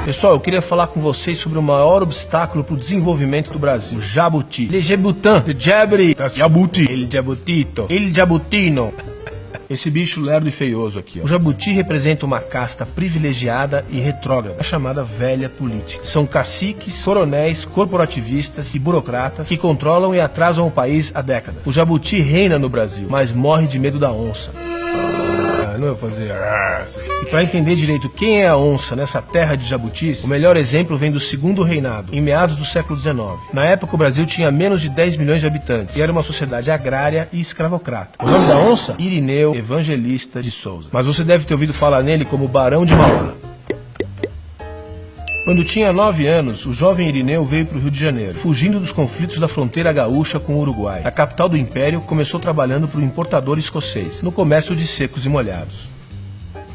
Pessoal, eu queria falar com vocês sobre o maior obstáculo para o desenvolvimento do Brasil, o jabuti. Le jabutin, de jabri, jabuti, ele jabutito, ele jabutino. Esse bicho lerdo e feioso aqui, ó. O jabuti representa uma casta privilegiada e retrógrada, a chamada velha política. São caciques, coronéis, corporativistas e burocratas que controlam e atrasam o país há décadas. O jabuti reina no Brasil, mas morre de medo da onça. Não vou fazer. E para entender direito quem é a onça nessa terra de jabutis, o melhor exemplo vem do Segundo Reinado, em meados do século XIX. Na época o Brasil tinha menos de 10 milhões de habitantes e era uma sociedade agrária e escravocrata. O nome da onça? Irineu Evangelista de Souza. Mas você deve ter ouvido falar nele como Barão de Mauá. Quando tinha 9 anos, o jovem Irineu veio para o Rio de Janeiro, fugindo dos conflitos da fronteira gaúcha com o Uruguai. Na capital do Império, começou trabalhando para o importador escocês, no comércio de secos e molhados.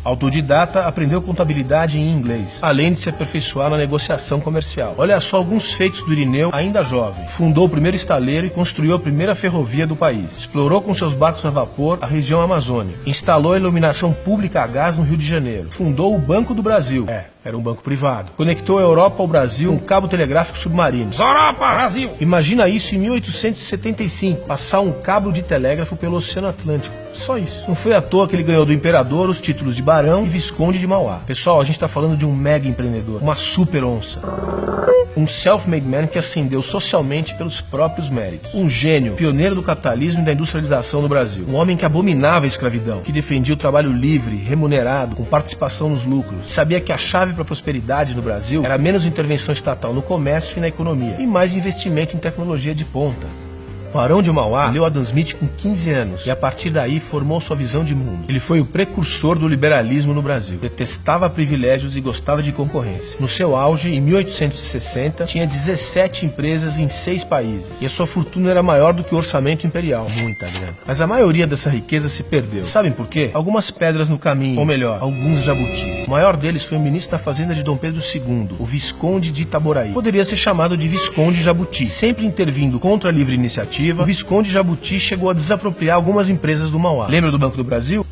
Autodidata, aprendeu contabilidade em inglês, além de se aperfeiçoar na negociação comercial. Olha só alguns feitos do Irineu ainda jovem. Fundou o primeiro estaleiro e construiu a primeira ferrovia do país. Explorou com seus barcos a vapor a região amazônica. Instalou a iluminação pública a gás no Rio de Janeiro. Fundou o Banco do Brasil. Era um banco privado. Conectou a Europa ao Brasil com um cabo telegráfico submarino. Europa, Brasil! Imagina isso em 1875, passar um cabo de telégrafo pelo Oceano Atlântico. Só isso. Não foi à toa que ele ganhou do imperador os títulos de Barão e Visconde de Mauá. Pessoal, a gente está falando de um mega empreendedor, uma super onça. Um self-made man que ascendeu socialmente pelos próprios méritos. Um gênio, pioneiro do capitalismo e da industrialização no Brasil. Um homem que abominava a escravidão, que defendia o trabalho livre, remunerado, com participação nos lucros. Sabia que a chave para a prosperidade no Brasil era menos intervenção estatal no comércio e na economia, e mais investimento em tecnologia de ponta. Barão de Mauá leu Adam Smith com 15 anos e a partir daí formou sua visão de mundo. Ele foi o precursor do liberalismo no Brasil. Detestava privilégios e gostava de concorrência. No seu auge, em 1860, tinha 17 empresas em 6 países. E a sua fortuna era maior do que o orçamento imperial. Muita grana. Mas a maioria dessa riqueza se perdeu. Sabem por quê? Algumas pedras no caminho, ou melhor, alguns jabutis. O maior deles foi o ministro da Fazenda de Dom Pedro II, o Visconde de Itaboraí. Poderia ser chamado de Visconde Jabuti. Sempre intervindo contra a livre iniciativa, o Visconde Jabuti chegou a desapropriar algumas empresas do Mauá. Lembra do Banco do Brasil?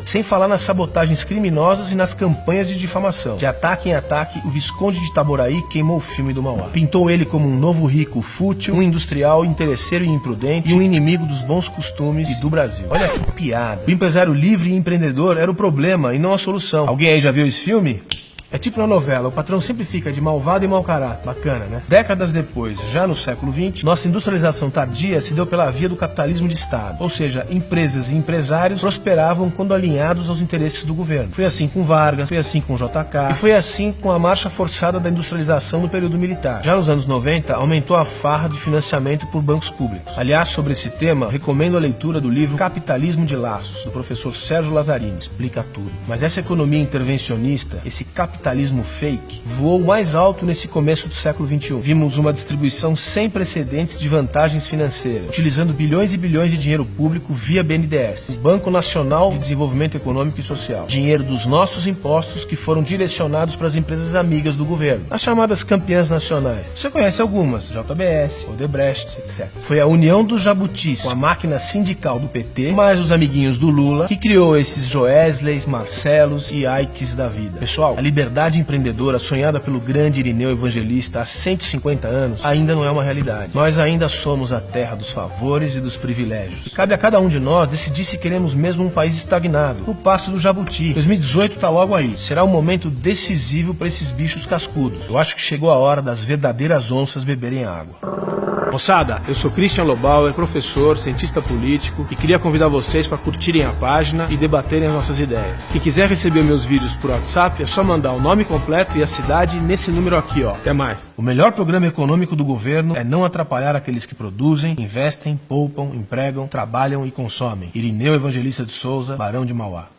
Sem falar nas sabotagens criminosas e nas campanhas de difamação. De ataque em ataque, o Visconde de Itaboraí queimou o filme do Mauá. Pintou ele como um novo rico fútil, um industrial interesseiro e imprudente e um inimigo dos bons costumes e do Brasil. Olha que piada. O empresário livre e empreendedor era o problema e não a solução. Alguém aí já viu esse filme? É tipo na novela, o patrão sempre fica de malvado e mau caráter. Bacana, né? Décadas depois, já no século XX, nossa industrialização tardia se deu pela via do capitalismo de Estado. Ou seja, empresas e empresários prosperavam quando alinhados aos interesses do governo. Foi assim com Vargas, foi assim com JK, e foi assim com a marcha forçada da industrialização no período militar. Já nos anos 90, aumentou a farra de financiamento por bancos públicos. Aliás, sobre esse tema, recomendo a leitura do livro Capitalismo de Laços, do professor Sérgio Lazzarini. Explica tudo. Mas essa economia intervencionista, esse capitalismo fake, voou mais alto nesse começo do século XXI. Vimos uma distribuição sem precedentes de vantagens financeiras, utilizando bilhões e bilhões de dinheiro público via BNDES, Banco Nacional de Desenvolvimento Econômico e Social. Dinheiro dos nossos impostos que foram direcionados para as empresas amigas do governo, as chamadas campeãs nacionais. Você conhece algumas, JBS, Odebrecht, etc. Foi a união dos jabutis com a máquina sindical do PT, mais os amiguinhos do Lula, que criou esses Joesleys, Marcelos e Aikes da vida. Pessoal, a liberdade empreendedora sonhada pelo grande Irineu Evangelista há 150 anos ainda não é uma realidade. Nós ainda somos a terra dos favores e dos privilégios. E cabe a cada um de nós decidir se queremos mesmo um país estagnado, no passo do jabuti. 2018 tá logo aí. Será um momento decisivo para esses bichos cascudos. Eu acho que chegou a hora das verdadeiras onças beberem água. Moçada, eu sou Christian Lobauer, professor, cientista político e queria convidar vocês para curtirem a página e debaterem as nossas ideias. Quem quiser receber meus vídeos por WhatsApp é só mandar o nome completo e a cidade nesse número aqui, ó. Até mais. O melhor programa econômico do governo é não atrapalhar aqueles que produzem, investem, poupam, empregam, trabalham e consomem. Irineu Evangelista de Souza, Barão de Mauá.